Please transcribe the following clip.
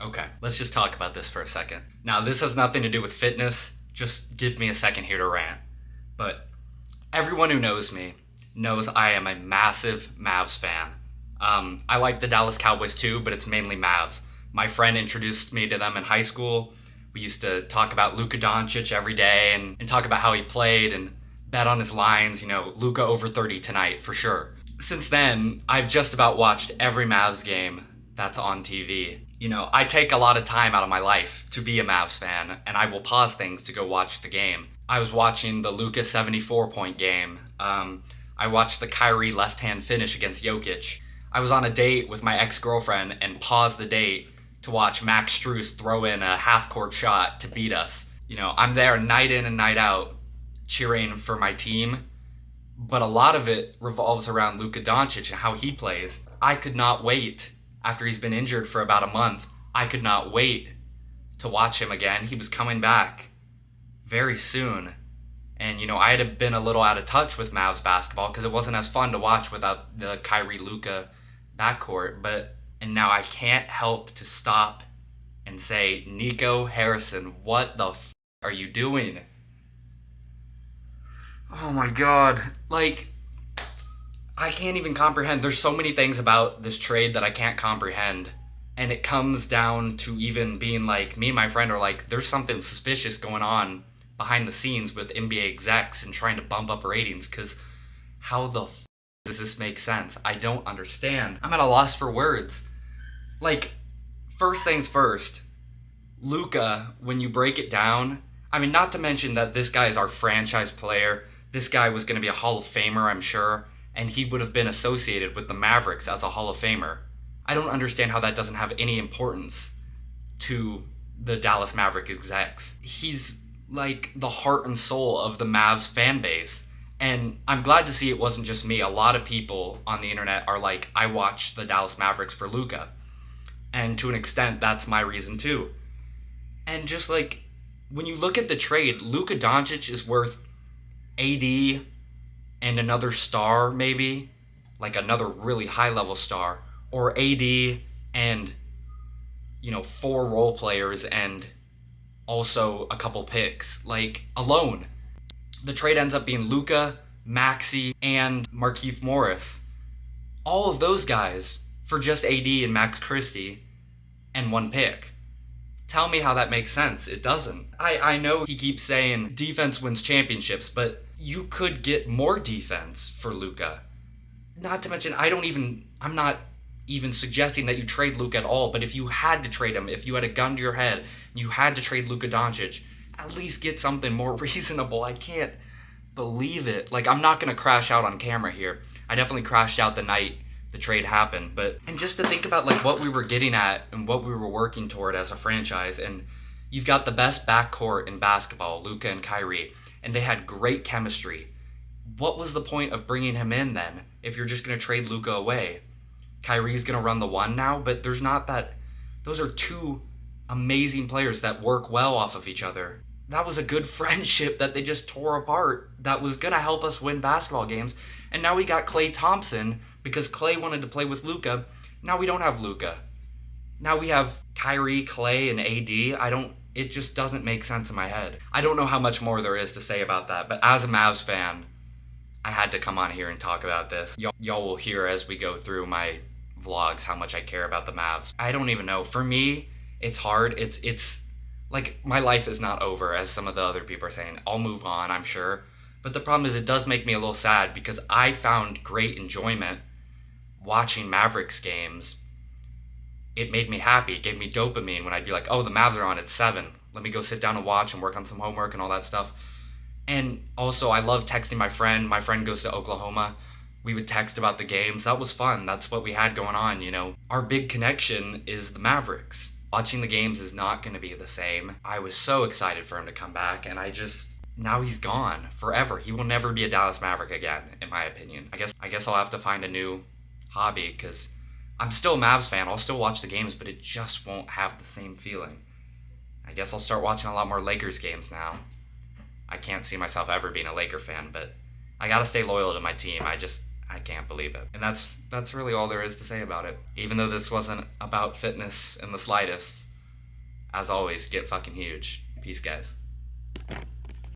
Okay, let's just talk about this for a second. Now, this has nothing to do with fitness. Just give me a second here to rant. But everyone who knows me knows I am a massive Mavs fan. I like the Dallas Cowboys too, but it's mainly Mavs. My friend introduced me to them in high school. We used to talk about Luka Doncic every day and talk about how he played and bet on his lines, Luka over 30 tonight for sure. Since then, I've just about watched every Mavs game that's on TV. I take a lot of time out of my life to be a Mavs fan, and I will pause things to go watch the game. I was watching the Luka 74-point game. I watched the Kyrie left-hand finish against Jokic. I was on a date with my ex-girlfriend and paused the date to watch Max Strus throw in a half-court shot to beat us. I'm there night in and night out cheering for my team, but a lot of it revolves around Luka Doncic and how he plays. I could not wait. After he's been injured for about a month, I could not wait to watch him again. He was coming back very soon. And, I had been a little out of touch with Mavs basketball because it wasn't as fun to watch without the Kyrie-Luka backcourt. And now I can't help to stop and say, Nico Harrison, what the are you doing? Oh my God. I can't even comprehend. There's so many things about this trade that I can't comprehend. And it comes down to even being like, me and my friend are like, there's something suspicious going on behind the scenes with NBA execs and trying to bump up ratings, because how the does this make sense? I don't understand. I'm at a loss for words. First things first, Luka, when you break it down, not to mention that this guy is our franchise player. This guy was going to be a Hall of Famer, I'm sure. And he would have been associated with the Mavericks as a Hall of Famer. I don't understand how that doesn't have any importance to the Dallas Maverick execs. He's like the heart and soul of the Mavs fan base. And I'm glad to see it wasn't just me. A lot of people on the internet are like, I watch the Dallas Mavericks for Luka. And to an extent, that's my reason too. And just when you look at the trade, Luka Doncic is worth AD and another star, maybe, another really high-level star, or AD and, 4 role players and also a couple picks, alone. The trade ends up being Luka, Maxey, and Markieff Morris. All of those guys for just AD and Max Christie and 1 pick. Tell me how that makes sense. It doesn't. I know he keeps saying defense wins championships, but you could get more defense for Luka. Not to mention, I'm not even suggesting that you trade Luka at all, but if you had to trade him, if you had a gun to your head, and you had to trade Luka Doncic, at least get something more reasonable. I can't believe it. I'm not going to crash out on camera here. I definitely crashed out the night the trade happened, and just to think about what we were getting at and what we were working toward as a franchise, and you've got the best backcourt in basketball, Luka and Kyrie, and they had great chemistry. What was the point of bringing him in then if you're just going to trade Luka away? Kyrie's going to run the 1 now, but there's not that. Those are 2 amazing players that work well off of each other. That was a good friendship that they just tore apart that was going to help us win basketball games. And now we got Klay Thompson because Klay wanted to play with Luka. Now we don't have Luka. Now we have Kyrie, Klay, and AD. It just doesn't make sense in my head. I don't know how much more there is to say about that, but as a Mavs fan, I had to come on here and talk about this. Y'all will hear as we go through my vlogs how much I care about the Mavs. I don't even know. For me, it's hard. It's my life is not over, as some of the other people are saying. I'll move on, I'm sure. But the problem is it does make me a little sad because I found great enjoyment watching Mavericks games. It made me happy. It gave me dopamine when I'd be like, oh, the Mavs are on at 7. Let me go sit down and watch and work on some homework and all that stuff. And also, I love texting my friend. My friend goes to Oklahoma. We would text about the games. That was fun. That's what we had going on, Our big connection is the Mavericks. Watching the games is not going to be the same. I was so excited for him to come back, and now he's gone forever. He will never be a Dallas Maverick again, in my opinion. I guess I'll have to find a new hobby, because I'm still a Mavs fan. I'll still watch the games, but it just won't have the same feeling. I guess I'll start watching a lot more Lakers games now. I can't see myself ever being a Laker fan, but I gotta stay loyal to my team. I can't believe it. And that's really all there is to say about it. Even though this wasn't about fitness in the slightest, as always, get fucking huge. Peace, guys.